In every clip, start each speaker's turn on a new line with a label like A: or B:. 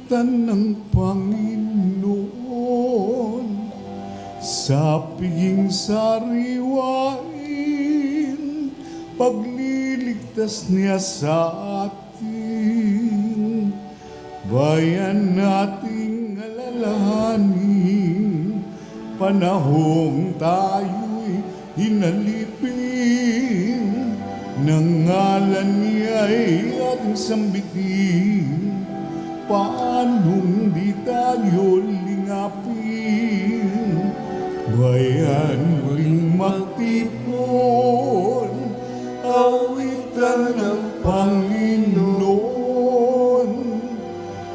A: awitan ng Panginoon, sa piging sariwain, pagliligtas niya sa atin. Bayan nating alalahanin, panahong tayo'y hinalipin, ng ngalan niya'y ating sambitin. Paanong di tayo lingapin? Bayan muling magtipon, awitan ng Panginoon,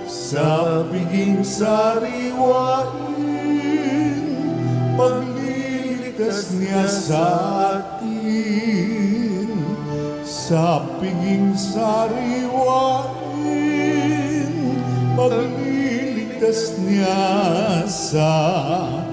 A: sa piging sariwain, pagliligtas niya sa atin. Sa piging sariwain, pagliligtas niya sa atin.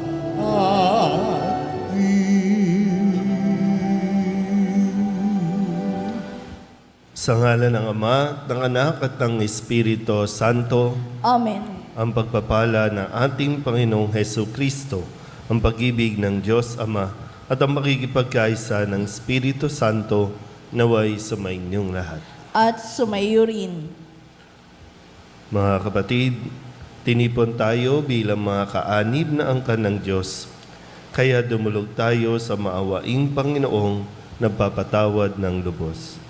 B: Sa ngalan ng Ama, ng Anak at ng Espiritu Santo.
C: Amen.
B: Ang pagpapala ng ating Panginoong Hesus Kristo, ang pag-ibig ng Diyos Ama, at ang makikipagkaisa ng Espiritu Santo naway sumainyong lahat.
C: At sumayo rin.
B: Mga kapatid, tinipon tayo bilang mga kaanib na angkan ng Diyos. Kaya dumulog tayo sa maawaing Panginoong nagpapatawad ng lubos.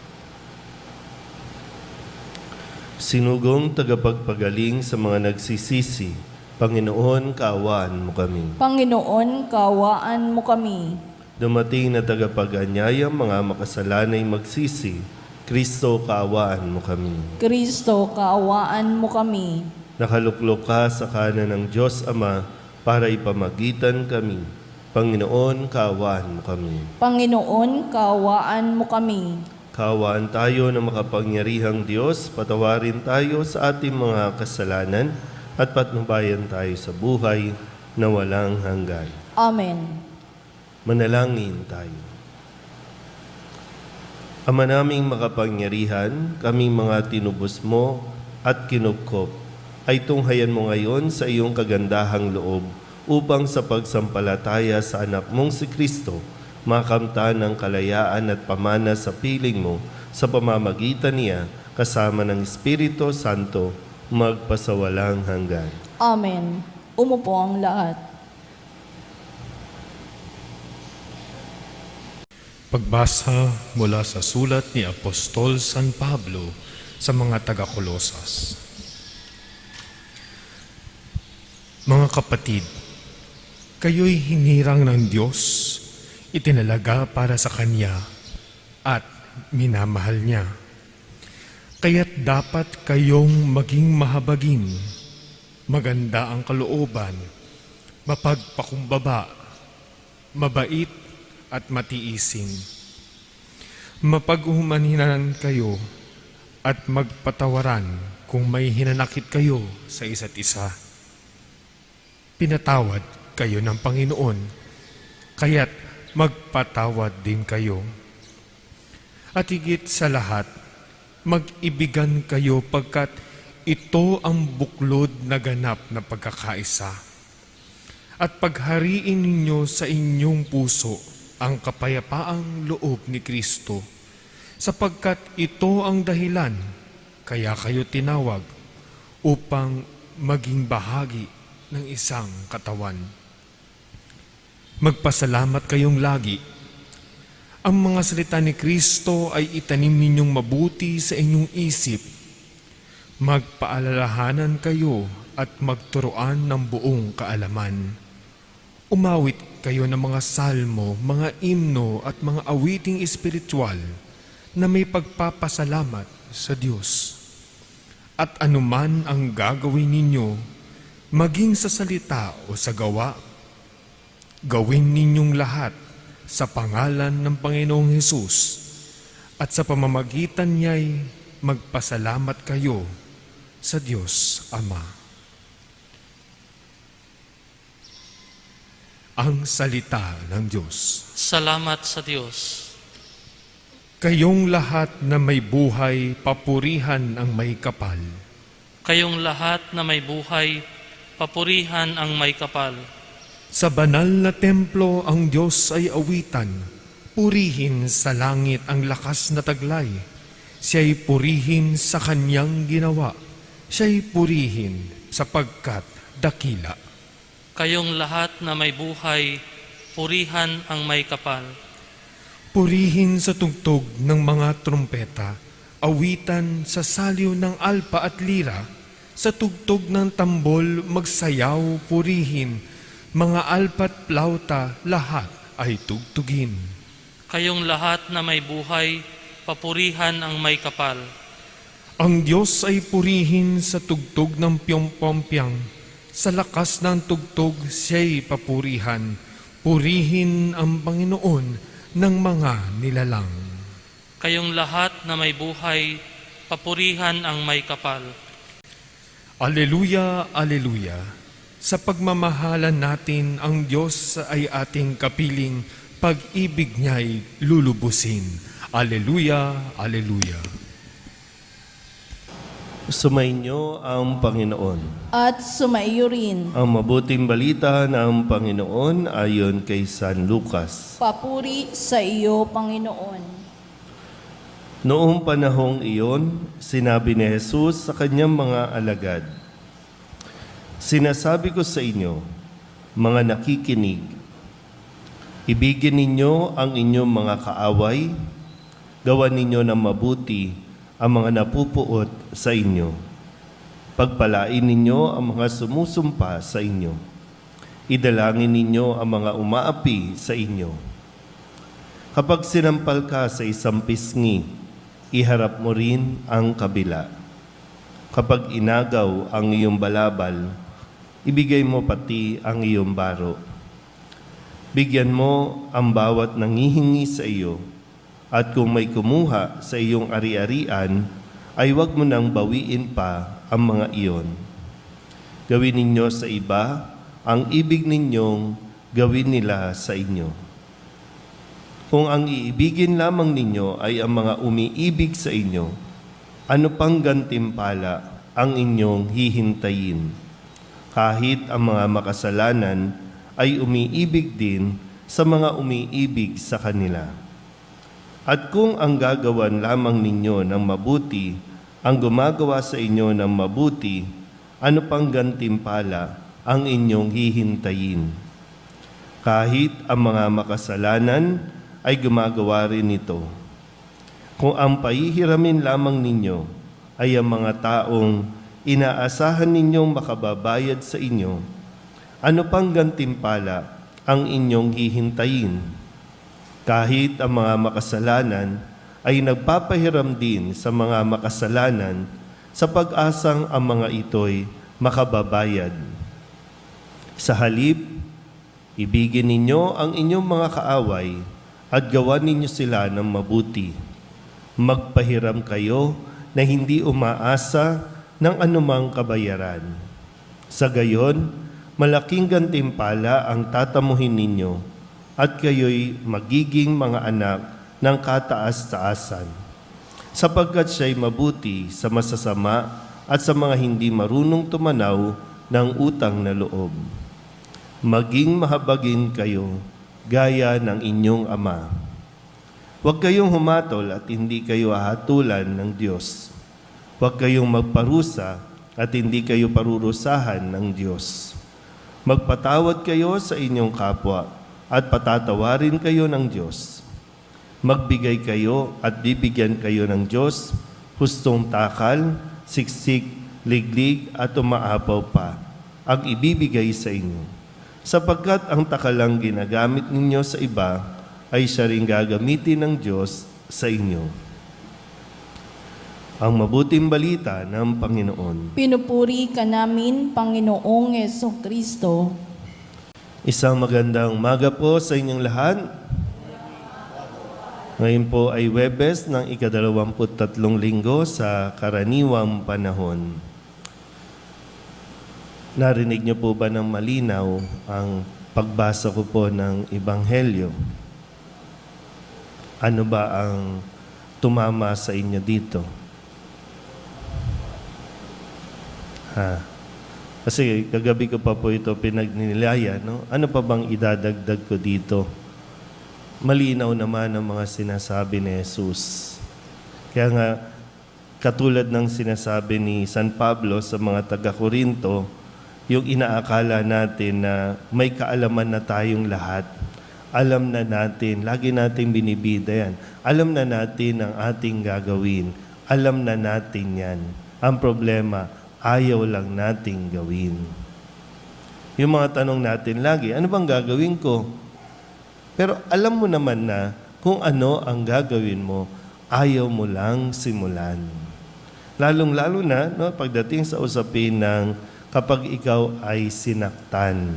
B: Sinugong tagapagpagaling sa mga nagsisisi, Panginoon, kaawaan mo kami.
C: Panginoon, kaawaan mo kami.
B: Dumating na tagapag-anyayang mga makasalanay magsisi, Kristo, kaawaan mo kami.
C: Kristo, kaawaan mo kami.
B: Nakaluklok ka sa kanan ng Diyos Ama para ipamagitan kami. Panginoon, kaawaan mo kami.
C: Panginoon, kaawaan mo kami.
B: Kaawaan tayo ng makapangyarihang Diyos, patawarin tayo sa ating mga kasalanan at patnubayan tayo sa buhay na walang hanggan.
C: Amen.
B: Manalangin tayo. Ama naming makapangyarihan, kaming mga tinubos mo at kinupkop, ay tunghayan mo ngayon sa iyong kagandahang loob upang sa pagsampalataya sa anak mong si Kristo, makamtan ng kalayaan at pamana sa piling mo sa pamamagitan niya kasama ng Espiritu Santo magpasawalang hanggan.
C: Amen. Umupo ang lahat.
D: Pagbasa mula sa sulat ni Apostol San Pablo sa mga taga-Kolosas. Mga kapatid, kayo'y hinirang ng Diyos, itinalaga para sa Kanya at minamahal niya. Kaya't dapat kayong maging mahabagin, maganda ang kalooban, mapagpakumbaba, mabait at matiisin. Mapaghumanhinan kayo at magpatawaran kung may hinanakit kayo sa isa't isa. Pinatawad kayo ng Panginoon, kaya't magpatawad din kayo. At higit sa lahat, mag-ibigan kayo pagkat ito ang buklod na ganap na pagkakaisa. At paghariin ninyo sa inyong puso ang kapayapaang loob ni Kristo, sapagkat ito ang dahilan kaya kayo tinawag upang maging bahagi ng isang katawan. Magpasalamat kayong lagi. Ang mga salita ni Kristo ay itanim ninyong mabuti sa inyong isip. Magpaalalahanan kayo at magturuan ng buong kaalaman. Umawit kayo ng mga salmo, mga imno at mga awiting espiritual na may pagpapasalamat sa Diyos. At anuman ang gagawin ninyo, maging sa salita o sa gawa, gawin ninyong lahat sa pangalan ng Panginoong Hesus at sa pamamagitan niya'y magpasalamat kayo sa Diyos Ama. Ang salita ng Diyos.
E: Salamat sa Diyos.
D: Kayong lahat na may buhay, papurihan ang may kapal.
E: Kayong lahat na may buhay, papurihan ang may kapal.
D: Sa banal na templo ang Diyos ay awitan, purihin sa langit ang lakas na taglay. Siya'y purihin sa kanyang ginawa, siya'y purihin sapagkat dakila.
E: Kayong lahat na may buhay, purihan ang may kapal.
D: Purihin sa tugtog ng mga trumpeta, awitan sa saliw ng alpa at lira, sa tugtog ng tambol magsayaw purihin, mga alpa at plauta lahat ay tugtugin.
E: Kayong lahat na may buhay, papurihan ang may kapal.
D: Ang Diyos ay purihin sa tugtog ng piyong-pompyang, sa lakas ng tugtog siya'y papurihan, purihin ang Panginoon ng mga nilalang.
E: Kayong lahat na may buhay, papurihan ang may kapal.
D: Aleluya, aleluya. Sa pagmamahalan natin, ang Diyos ay ating kapiling, pag-ibig niya'y lulubusin. Aleluya, aleluya.
B: Sumainyo ang Panginoon.
C: At sumaiyo rin.
B: Ang mabuting balita ng Panginoon ayon kay San Lucas.
C: Papuri sa iyo, Panginoon.
B: Noong panahong iyon, sinabi ni Jesus sa kanyang mga alagad, "Sinasabi ko sa inyo, mga nakikinig, ibigin ninyo ang inyong mga kaaway, gawan ninyo ng mabuti ang mga napupuot sa inyo. Pagpalain ninyo ang mga sumusumpa sa inyo. Idalangin ninyo ang mga umaapi sa inyo. Kapag sinampal ka sa isang pisngi, iharap mo rin ang kabila. Kapag inagaw ang iyong balabal, ibigay mo pati ang iyong baro. Bigyan mo ang bawat nangihingi sa iyo, at kung may kumuha sa iyong ari-arian, ay huwag mo nang bawiin pa ang mga iyon. Gawin ninyo sa iba ang ibig ninyong gawin nila sa inyo. Kung ang iibigin lamang ninyo ay ang mga umiibig sa inyo, ano pang gantimpala ang inyong hihintayin? Kahit ang mga makasalanan ay umiibig din sa mga umiibig sa kanila. At kung ang gagawan lamang ninyo ng mabuti, ang gumagawa sa inyo ng mabuti, ano pang gantimpala ang inyong hihintayin? Kahit ang mga makasalanan ay gumagawa rin ito. Kung ang pahihiramin lamang ninyo ay ang mga taong inaasahan ninyong makababayad sa inyo, ano pang gantimpala ang inyong hihintayin? Kahit ang mga makasalanan ay nagpapahiram din sa mga makasalanan sa pag-asang ang mga ito'y makababayad. Sa halip, ibigin ninyo ang inyong mga kaaway at gawan ninyo sila ng mabuti. Magpahiram kayo na hindi umaasa ng anumang kabayaran. Sa gayon, malaking gantimpala ang tatamuhin ninyo at kayo'y magiging mga anak ng kataas-taasan, sapagkat siya'y mabuti sa masasama at sa mga hindi marunong tumanaw ng utang na loob. Maging mahabagin kayo gaya ng inyong Ama. Huwag kayong humatol at hindi kayo hahatulan ng Diyos. Huwag kayong magparusa at hindi kayo parurusahan ng Diyos. Magpatawad kayo sa inyong kapwa at patatawarin kayo ng Diyos. Magbigay kayo at bibigyan kayo ng Diyos, hustong takal, siksik, liglig at umaapaw pa, ang ibibigay sa inyo. Sapagkat ang takalang ginagamit ninyo sa iba, ay siya rin gagamitin ng Diyos sa inyo. Ang mabuting balita ng Panginoon.
C: Pinupuri ka namin, Panginoong Jesucristo.
B: Isang magandang umaga po sa inyong lahat. Ngayon po ay Huwebes ng ika-23 linggo sa karaniwang panahon. Narinig niyo po ba ng malinaw ang pagbasa ko po ng Ebanghelyo? Ano ba ang tumama sa inyo dito? Ha? Kasi kagabi ko pa po ito pinagnilaya, no? Ano pa bang idadagdag ko dito? Malinaw naman ang mga sinasabi ni Jesus. Kaya nga, katulad ng sinasabi ni San Pablo sa mga taga-Korinto, yung inaakala natin na may kaalaman na tayong lahat. Alam na natin, lagi natin binibida yan. Alam na natin ang ating gagawin. Alam na natin yan. Ang problema, ayaw lang nating gawin. Yung mga tanong natin lagi, ano bang gagawin ko? Pero alam mo naman na kung ano ang gagawin mo, ayaw mo lang simulan. Lalong-lalo na no, pagdating sa usapin ng kapag ikaw ay sinaktan,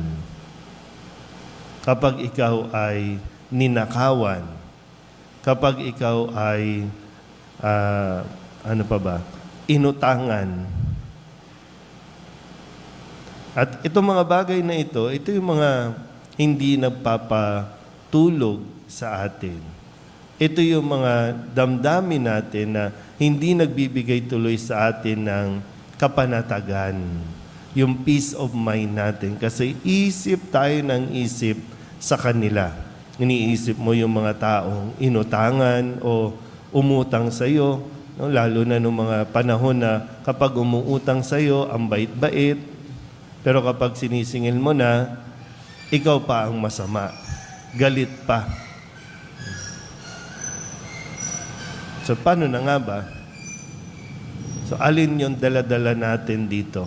B: kapag ikaw ay ninakawan, kapag ikaw ay, inutangan. At itong mga bagay na ito yung mga hindi nagpapatulog sa atin. Ito yung mga damdamin natin na hindi nagbibigay tuloy sa atin ng kapanatagan. Yung peace of mind natin. Kasi isip tayo ng isip sa kanila. Iniisip mo yung mga taong inutangan o umutang sa iyo. No? Lalo na nung mga panahon na kapag umuutang sa iyo, ang bait-bait. Pero kapag sinisingil mo na, ikaw pa ang masama. Galit pa. So, paano na nga ba? So, alin yung dala-dala natin dito?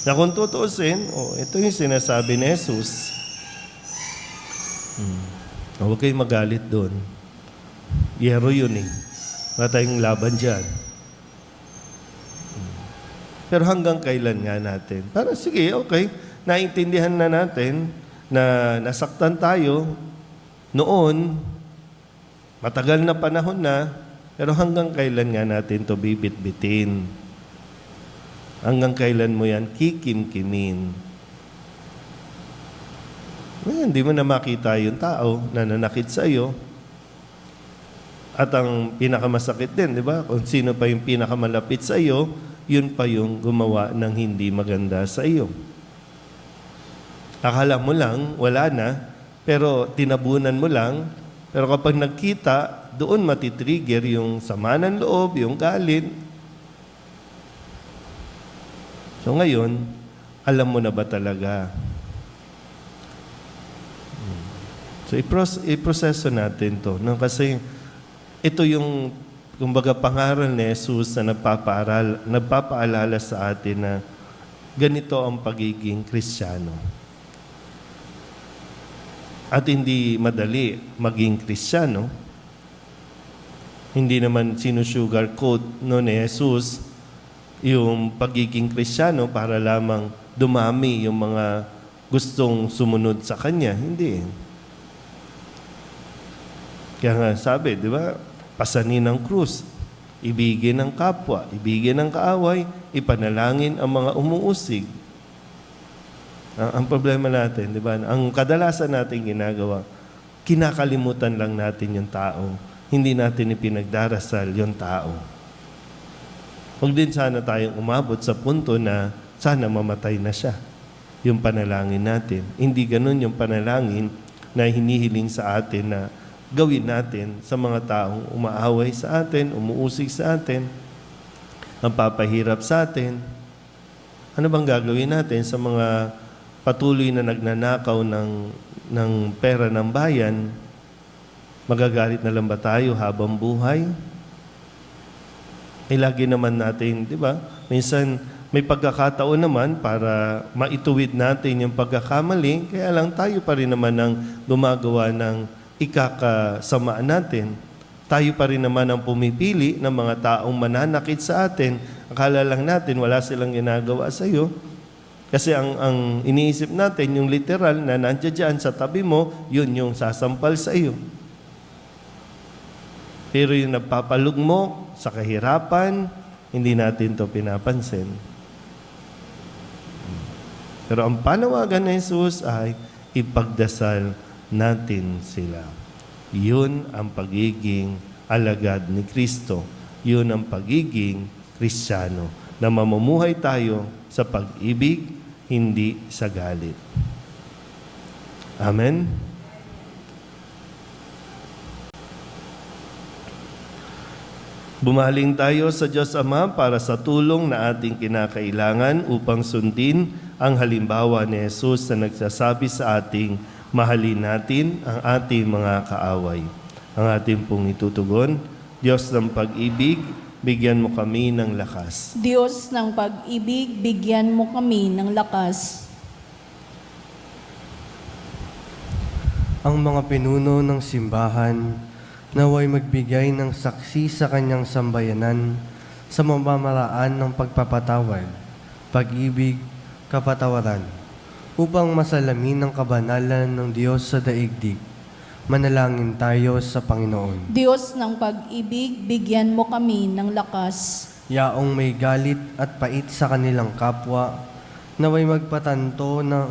B: Na kung tutuusin, ito yung sinasabi ni Jesus. Huwag kayong magalit doon. Yero yun eh. Wala tayong laban dyan. Pero hanggang kailan nga natin? Para sige, okay, naintindihan na natin na nasaktan tayo noon, matagal na panahon na, pero hanggang kailan nga natin to bibit-bitin? Hanggang kailan mo yan kikim-kimin? Hindi mo na makita yung tao na nanakit sa iyo. At ang pinakamasakit din, di ba? Kung sino pa yung pinakamalapit sa iyo, yun pa yung gumawa ng hindi maganda sa iyo. Akala mo lang, wala na, pero tinabunan mo lang, pero kapag nagkita, doon matitrigger yung sama ng loob, yung galit. So ngayon, alam mo na ba talaga? So iproseso natin to. No? Kasi ito yung kumbaga pangaral ni Jesus na nagpapaalala sa atin na ganito ang pagiging Kristiyano. At hindi madali maging Kristiyano. Hindi naman sinusugarcoat no ni Jesus yung pagiging Kristiyano para lamang dumami yung mga gustong sumunod sa Kanya. Hindi. Kaya nga sabi, di ba? Pasanin ang krus, ibigin ang kapwa, ibigin ang kaaway, ipanalangin ang mga umuusig. Ang problema natin, di ba? Ang kadalasan natin ginagawa, kinakalimutan lang natin yung tao. Hindi natin ipinagdarasal yung tao. Huwag din sana tayong umabot sa punto na sana mamatay na siya. Yung panalangin natin. Hindi ganun yung panalangin na hinihiling sa atin na gawin natin sa mga taong umaaway sa atin, umuusig sa atin, ang papahirap sa atin. Ano bang gagawin natin sa mga patuloy na nagnanakaw ng pera ng bayan? Magagalit na lang ba tayo habang buhay? Lagi naman natin, di ba? Minsan may pagkakataon naman para maituwid natin yung pagkakamali, kaya lang tayo pa rin naman ang gumagawa ng ikakasamaan natin. Tayo pa rin naman ang pumipili ng mga taong mananakit sa atin. Akala lang natin wala silang ginagawa sa iyo. Kasi ang iniisip natin, yung literal na nandiyan dyan sa tabi mo, yun yung sasampal sa iyo. Pero yung nagpapalugmok sa kahirapan, hindi natin to pinapansin. Pero ang panawagan ng Jesus ay ipagdasal natin sila. Yun ang pagiging alagad ni Kristo. Yun ang pagiging Kristiyano. na mamumuhay tayo sa pag-ibig, hindi sa galit. Amen. Bumaling tayo sa Diyos Ama para sa tulong na ating kinakailangan upang sundin ang halimbawa ni Jesus na nagsasabi sa ating mahalin natin ang ating mga kaaway. Ang ating pong itutugon, Diyos ng pag-ibig, bigyan mo kami ng lakas.
C: Diyos ng pag-ibig, bigyan mo kami ng lakas.
F: Ang mga pinuno ng simbahan naway magbigay ng saksi sa kanyang sambayanan sa mamamaraan ng pagpapatawad, pag-ibig, kapatawaran, upang masalamin ang kabanalan ng Diyos sa daigdig. Manalangin tayo sa Panginoon.
C: Diyos ng pag-ibig, bigyan mo kami ng lakas.
F: Yaong may galit at pait sa kanilang kapwa, naway magpatanto na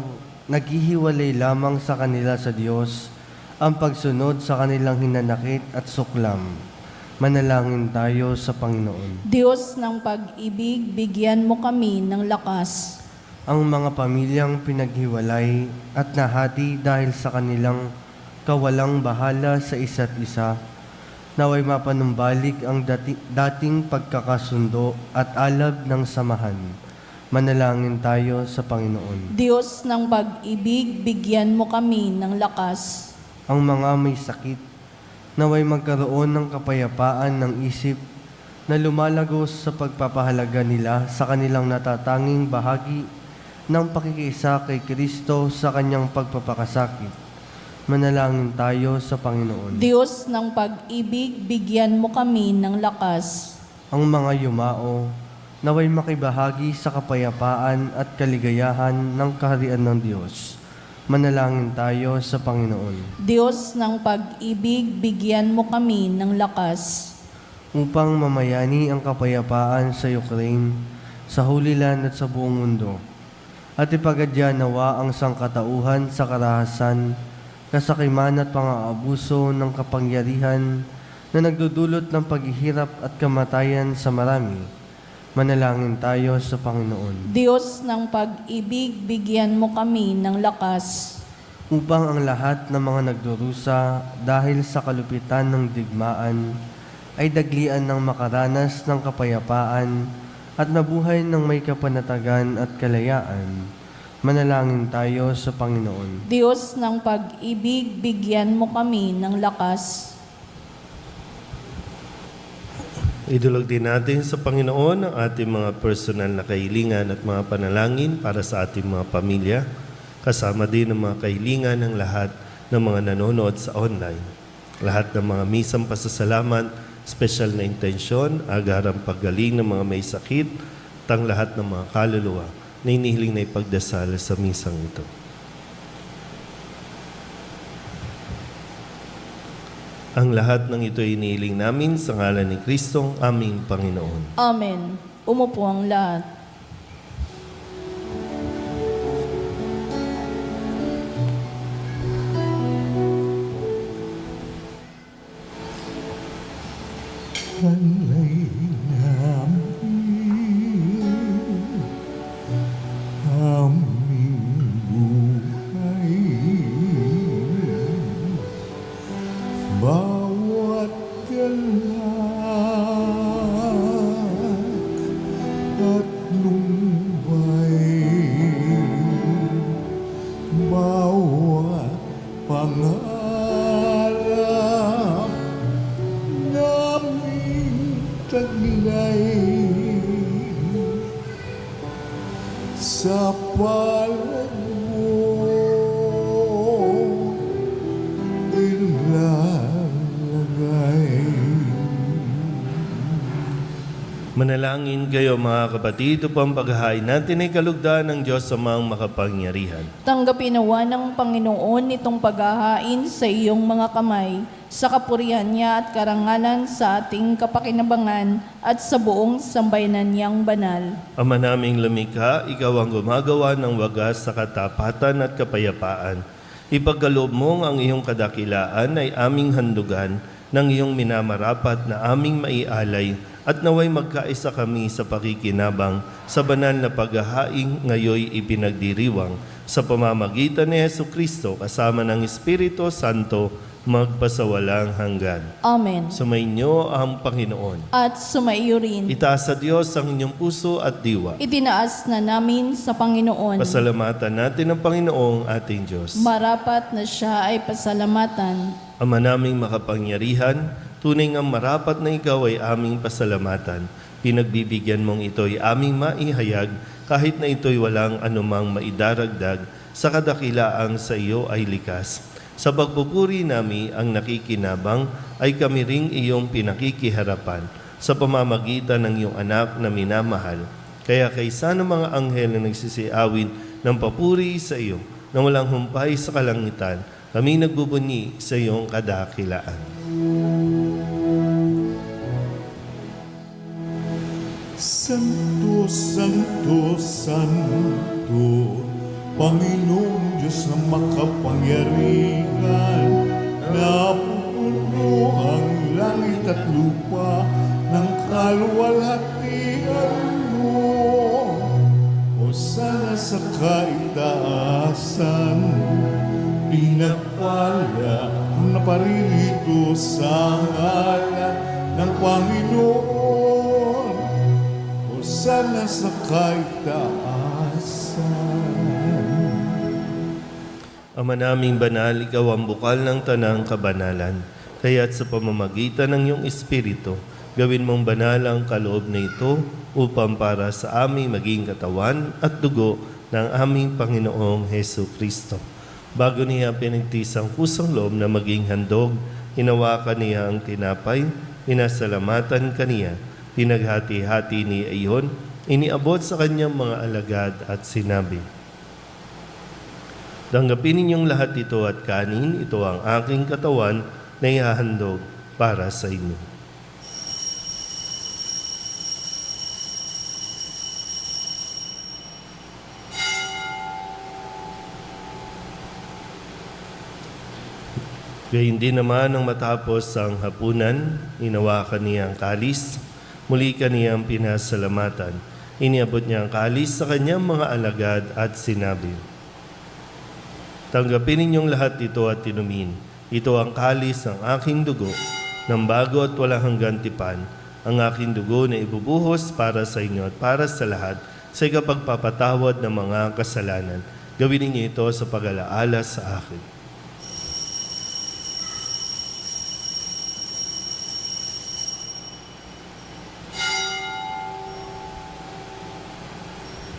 F: naghihiwalay lamang sa kanila sa Diyos ang pagsunod sa kanilang hinanakit at suklam. Manalangin tayo sa Panginoon.
C: Diyos ng pag-ibig, bigyan mo kami ng lakas.
F: Ang mga pamilyang pinaghiwalay at nahati dahil sa kanilang kawalang bahala sa isa't isa, naway mapanumbalik ang dating pagkakasundo at alab ng samahan. Manalangin tayo sa Panginoon.
C: Diyos ng pag-ibig, bigyan mo kami ng lakas.
F: Ang mga may sakit, naway magkaroon ng kapayapaan ng isip na lumalagos sa pagpapahalaga nila sa kanilang natatanging bahagi ng pakikiisa kay Kristo sa kanyang pagpapakasakit. Manalangin tayo sa Panginoon.
C: Diyos ng pag-ibig, bigyan mo kami ng lakas.
F: Ang mga yumao, naway makibahagi sa kapayapaan at kaligayahan ng kaharian ng Diyos. Manalangin tayo sa Panginoon.
C: Diyos ng pag-ibig, bigyan mo kami ng lakas.
F: Upang mamayani ang kapayapaan sa Ukraine, sa Holy Land at sa buong mundo, at ipagadya nawa ang sangkatauhan sa karahasan, kasakiman at pang-aabuso ng kapangyarihan na nagdudulot ng paghihirap at kamatayan sa marami. Manalangin tayo sa Panginoon.
C: Diyos ng pag-ibig, bigyan mo kami ng lakas.
F: Upang ang lahat ng mga nagdurusa dahil sa kalupitan ng digmaan ay daglian ng makaranas ng kapayapaan at mabuhay ng may kapanatagan at kalayaan. Manalangin tayo sa Panginoon.
C: Diyos ng pag-ibig, bigyan mo kami ng lakas.
B: Idulog din natin sa Panginoon ang ating mga personal na kahilingan at mga panalangin para sa ating mga pamilya, kasama din ang mga kahilingan ng lahat ng mga nanonood sa online. Lahat ng mga misang pasasalamat, special na intensyon, agarang paggaling ng mga may sakit, at ang lahat ng mga kaluluwa na inihiling na ipagdasal sa misang ito. Ang lahat ng ito ay inihiling namin sa ngalan ni Kristong aming Panginoon.
C: Amen. Umupo ang lahat.
A: Alay namin aming buhay, bawat galak at lumbay, bawat pangarap naming taglay sa palad mo ilalagay.
B: Manalangin kayo mga kapatid upang paghahain natin ay kalugdan ng Diyos Amang makapangyarihan.
C: Tanggapin nawa ng Panginoon itong paghahain sa iyong mga kamay, sa kapurihan niya at karangalan sa ating kapakinabangan at sa buong sambayanan niyang banal.
B: Ama naming lumikha, ikaw ang gumagawa ng wagas sa katapatan at kapayapaan. Ipagkaloob mong ang iyong kadakilaan ay aming handugan ng iyong minamarapat na aming maialay at naway magkaisa kami sa pakikinabang sa banal na paghahaing ngayoy ipinagdiriwang sa pamamagitan ni Jesucristo kasama ng Espiritu Santo magpasawalang hanggan.
C: Amen.
B: Sumainyo ang Panginoon.
C: At sumaiyo rin.
B: Itaas sa Diyos ang inyong puso at diwa.
C: Itinaas na namin sa Panginoon.
B: Pasalamatan natin ang Panginoong ating Diyos.
C: Marapat na siya ay pasalamatan.
B: Ama naming makapangyarihan, tunay ngang marapat na ikaw ay aming pasalamatan. Pinagbibigyan mong ito'y aming maihayag kahit na ito'y walang anumang maidaragdag sa kadakilaang sa iyo ay likas. Sa pagpupuri nami ang nakikinabang ay kami ring iyong pinakikiharapan sa pamamagitan ng iyong anak na minamahal. Kaya kaysa ng mga anghel na nagsisiawin ng papuri sa iyo na walang humpay sa kalangitan, kami nagbubunyi sa iyong kadakilaan.
A: Santo, Santo, Santo, Panginoong Diyos na makapangyarihan, napupuno ang langit at lupa ng kaluwalhatian mo. Hosana sa kaitaasan, pinagpala ang naparirito sa ngalan ng Panginoon. Hosana sa kaitaasan.
B: Ama naming banal, ikaw ang bukal ng tanang kabanalan. Kaya't sa pamamagitan ng iyong Espiritu, gawin mong banal ang kaloob na ito upang para sa aming maging katawan at dugo ng aming Panginoong Hesu Kristo. Bago niya pinagtisang kusang loob na maging handog, hinawakan niya ang tinapay, pinasalamatan kaniya, pinaghati-hati niya iyon, iniabot sa kanyang mga alagad at sinabi, "Tanggapin ninyong lahat ito at kanin, ito ang aking katawan na ihahandog para sa inyo." Gayun din naman nang matapos ang hapunan, hinawakan niya ang kalis, muli kaniyang pinasalamatan. Iniabot niya ang kalis sa kanyang mga alagad at sinabi, "Tanggapin ninyong lahat ito at inumin. Ito ang kalis ng aking dugo, ng bago at walang hanggang tipan, ang aking dugo na ibubuhos para sa inyo at para sa lahat sa ikapagpapatawad ng mga kasalanan. Gawin ninyo ito sa pag-alaala sa akin."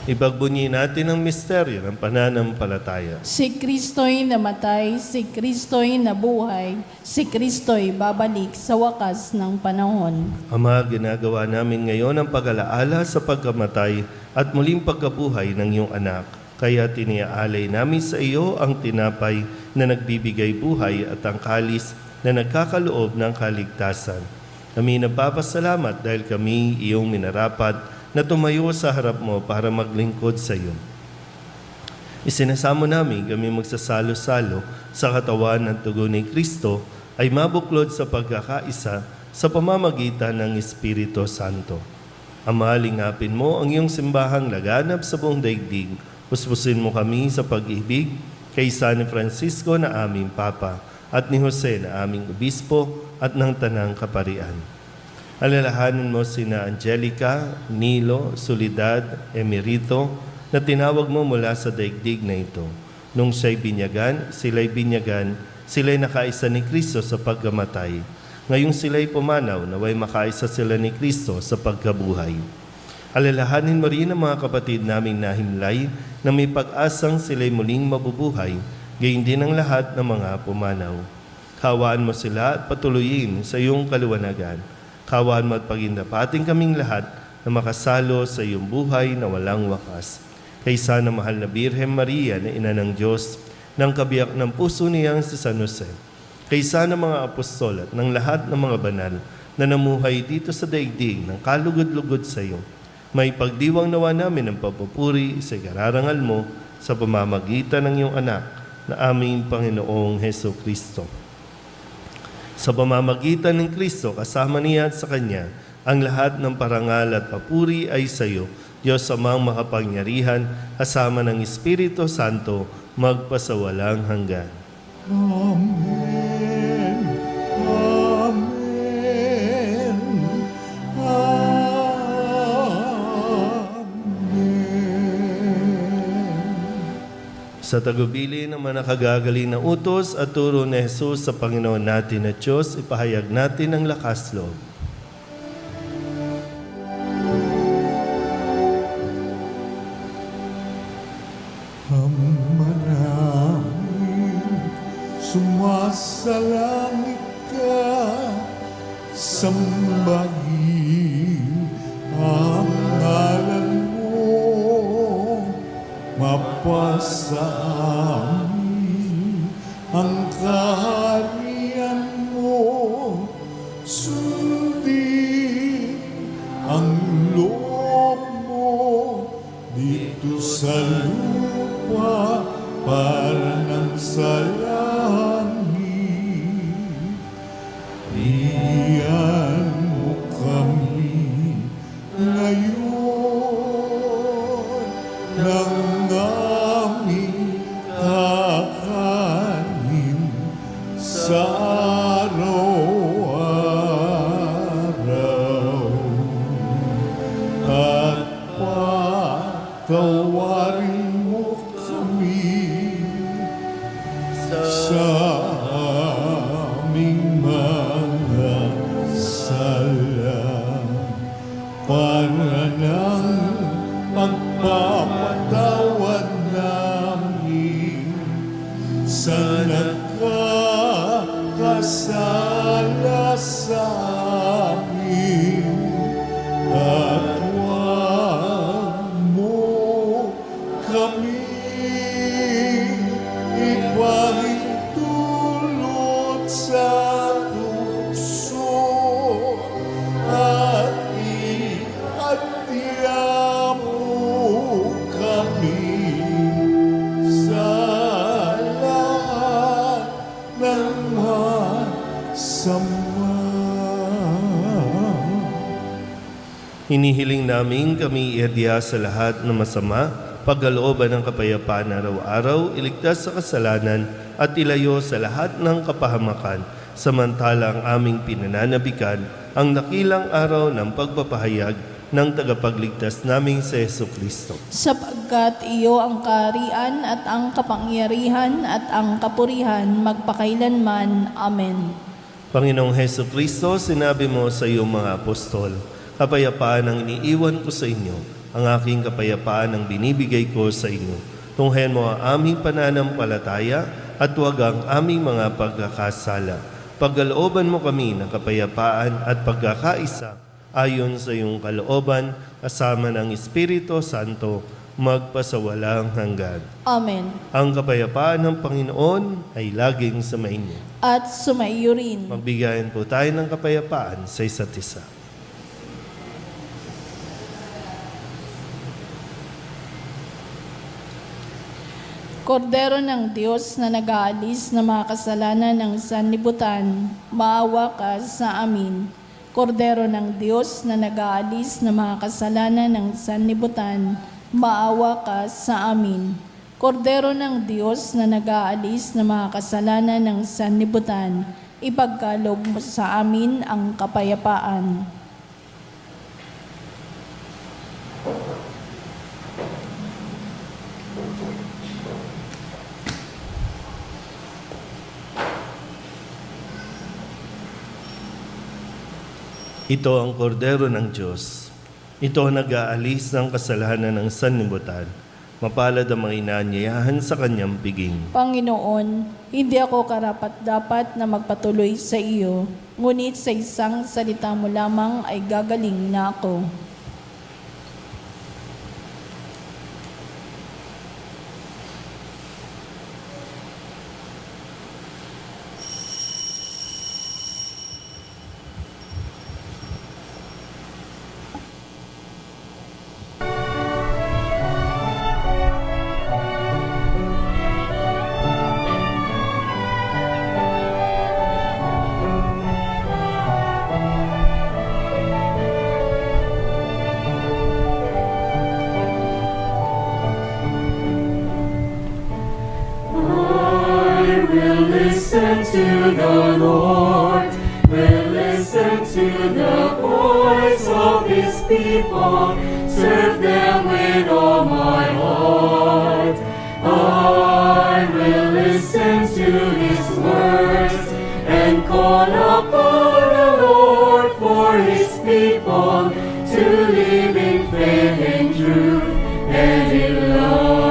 B: Ibagbunyi natin ang misteryo ng pananampalataya.
C: Si Kristo'y namatay, si Kristo'y nabuhay, si Kristo'y babalik sa wakas ng panahon.
B: Ama, ginagawa namin ngayon ang pag-alaala sa pagkamatay at muling pagkabuhay ng iyong anak. Kaya tiniaalay namin sa iyo ang tinapay na nagbibigay buhay at ang kalis na nagkakaloob ng kaligtasan. Kami nagpapasalamat dahil kami iyong minarapat na tumayo sa harap mo para maglingkod sa iyo. Isinasamo namin kami magsasalo-salo sa katawan ng dugo ni Kristo ay mabuklod sa pagkakaisa sa pamamagitan ng Espiritu Santo. Ama, lingapin mo ang iyong simbahang laganap sa buong daigdig. Puspusin mo kami sa pag-ibig kay San Francisco na aming Papa at ni Jose na aming Obispo at ng Tanang Kaparian. Alalahanin mo sina Angelica, Nilo, Soledad, Emerito na tinawag mo mula sa daigdig na ito. Nung sila'y binyagan, sila'y nakaisa ni Kristo sa pagkamatay. Ngayong sila'y pumanaw, naway makaisa sila ni Kristo sa pagkabuhay. Alalahanin mo rin ang mga kapatid naming nahimlay na may pag-asang sila'y muling mabubuhay, gayon din ang lahat ng mga pumanaw. Kawaan mo sila at patuloyin sa iyong kaliwanagan. Kawaan mo at pagindapating kaming lahat na makasalo sa iyong buhay na walang wakas. Kaysa na mahal na Birhen Maria na ina ng Diyos, ng kabiyak ng puso niyang si San Jose, kaysa na mga apostol at ng lahat ng mga banal na namuhay dito sa daigdig ng kalugod-lugod sa iyo, may pagdiwang nawa namin ng papupuri sa kararangal mo sa pamamagitan ng iyong anak na aming Panginoong Hesu Kristo. Sa pamamagitan ng Kristo, kasama niya at sa Kanya, ang lahat ng parangal at papuri ay sa iyo, Diyos amang makapangyarihan, kasama ng Espiritu Santo, magpasawalang hanggan.
A: Amen. Amen. Amen.
B: Sa tagubili ng mga nakagagaling na utos at turo ni Jesus sa Panginoon natin at Diyos, ipahayag natin ang lakas loob.
A: Ama namin, sumasalangit ka, sambahin ang ngalan mo, mapasa amin ang kaharian mo, sundin ang loob mo dito sa lupa para ng sa langit. Iyan mo kami ngayon ng aming kakanin sa araw-araw. At patawarin mo kami sa aming mga sala para ng pagpapatawad namin sa nakakasala sa amin. At huwag mo kami ipahintulot sa tukso at ihadya mo kami sa lahat ng masama.
B: Hinihiling namin kami ihadya sa lahat ng masama, pagkalooban ng kapayapaan araw-araw, iligtas sa kasalanan at ilayo sa lahat ng kapahamakan, samantalang aming pinananabikan ang dakilang araw ng pagpapahayag ng tagapagligtas naming sa Jesucristo.
C: Sapagkat iyo ang kaharian at ang kapangyarihan at ang kapurihan magpakailanman. Amen.
B: Panginoong Jesucristo, sinabi mo sa iyong mga apostol, kapayapaan ang iniiwan ko sa inyo, ang aking kapayapaan ang binibigay ko sa inyo. Tunghayan mo ang aming pananampalataya at huwag ang aming mga pagkakasala. Pagkalooban mo kami ng kapayapaan at pagkakaisa ayon sa iyong kalooban, kasama ng Espiritu Santo, magpasawalang hanggan.
C: Amen.
B: Ang kapayapaan ng Panginoon ay laging sumainyo.
C: At sumaiyo rin.
B: Magbigayan po tayo ng kapayapaan sa isa't isa.
C: Kordero ng Diyos na nag-aalis ng mga kasalanan ng sanlibutan, maawa ka sa amin. Kordero ng Diyos na nag-aalis ng mga kasalanan ng sanlibutan, maawa ka sa amin. Kordero ng Diyos na nag-aalis ng mga kasalanan ng sanlibutan, ipagkaloob mo sa amin ang kapayapaan.
B: Ito ang kordero ng Diyos. Ito ang nag-aalis ng kasalanan ng sanlibutan. Mapalad ang mga inaanyayahan sa kanyang piging.
C: Panginoon, hindi ako karapat-dapat na magpatuloy sa iyo, ngunit sa isang salita mo lamang ay gagaling na ako.
G: listen to the Lord, will listen to the voice of His people, serve them with all my heart. I will listen to His words and call upon the Lord for His people to live in faith and truth and in love.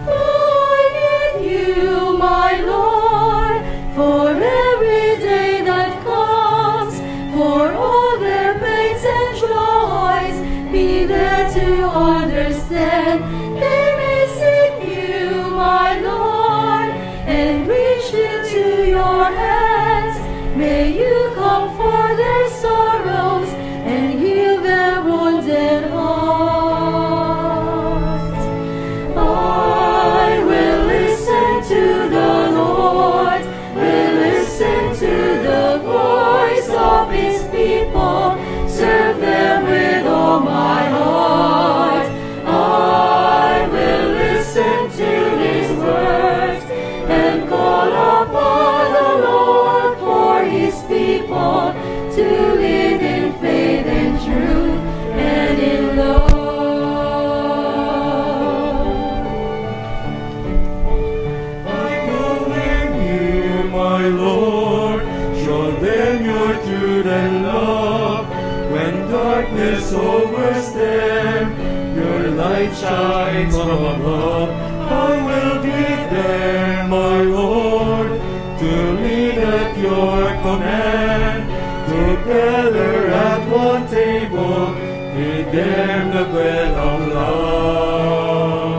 G: I need you, my Lord, for every day that comes, for all their pains and joys, be there to understand. They may seek you, my Lord, and reach into your hands. May you comfort their sorrows and heal their wounded hearts. I will listen to the Lord, will listen to the voice of His people, serve them with all my heart. I will listen to His words and call upon the Lord for His people to live in faith and truth and in love.
H: I commend you, my Lord, show them your truth and love. When darkness overtakes them, your light shines from above. I will be there, my Lord, to lead at your command. Together at one table, feed them the bread of love.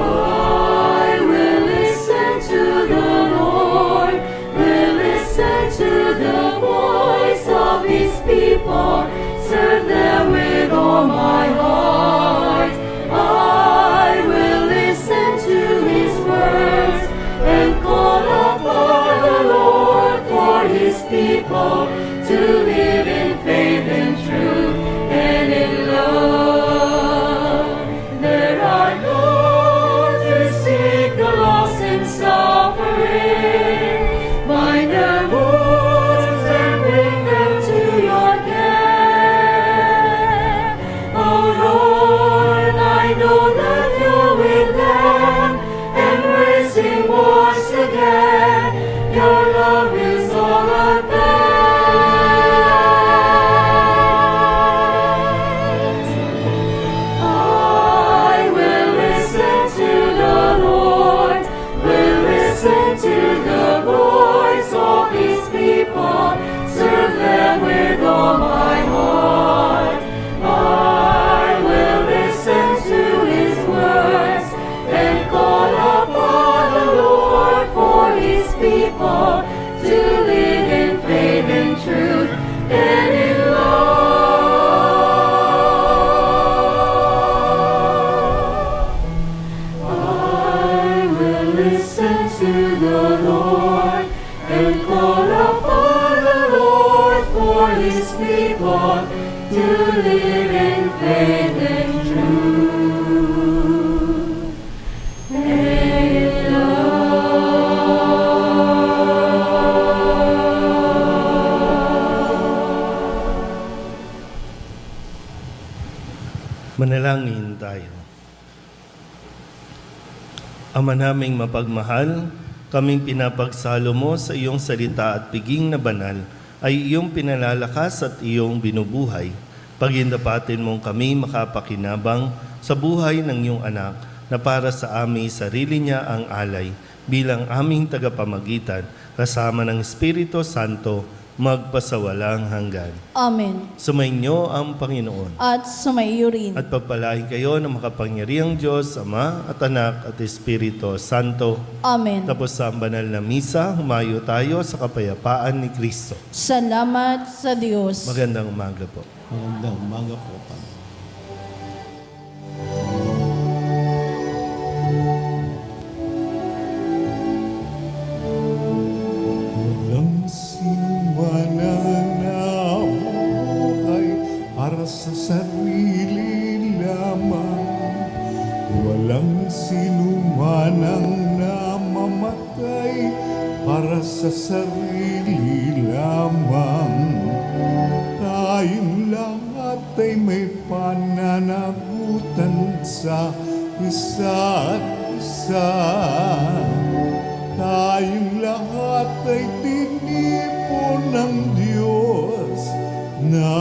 G: I will listen to the Lord, will listen to the voice of His people, serve them with all my heart. I will listen to His words and call upon the Lord for His people to live in faith and truth and in love. There are those who seek the lost and suffering, bind their wounds and bring them to your care. Oh Lord, I know that you're with them, embracing once again. Your love is all I beg. I will listen to the Lord, will listen to the voice of His people, serve them with all my heart. I will listen to His words and call upon the Lord for His people to live in faith and truth and in love. I will listen to the Lord and call upon the Lord for His people to live in faith and truth and in
B: Manalangin tayo. Ama naming mapagmahal, kaming pinapagsalo mo sa iyong salita at piging na banal ay iyong pinalalakas at iyong binubuhay. Pagindapatin mong kami makapakinabang sa buhay ng iyong anak na para sa aming sarili niya ang alay bilang aming tagapamagitan kasama ng Espiritu Santo magpasawalang hanggan.
C: Amen.
B: Sumainyo ang Panginoon.
C: At sumaiyo rin.
B: At pagpalain kayo ng makapangyarihang Diyos, Ama at Anak at Espiritu Santo.
C: Amen.
B: Tapos sa banal na misa, humayo tayo sa kapayapaan ni Kristo.
C: Salamat sa Diyos.
B: Magandang umaga po.
A: Magandang umaga po, Panginoon. Walang sinuman na nabuhay para sa sarili lamang. Walang sinuman ang namamatay para sa sarili lamang. Tayong lahat ay may pananagutan sa isa't isa. Tayong lahat ay tinipon ng Diyos na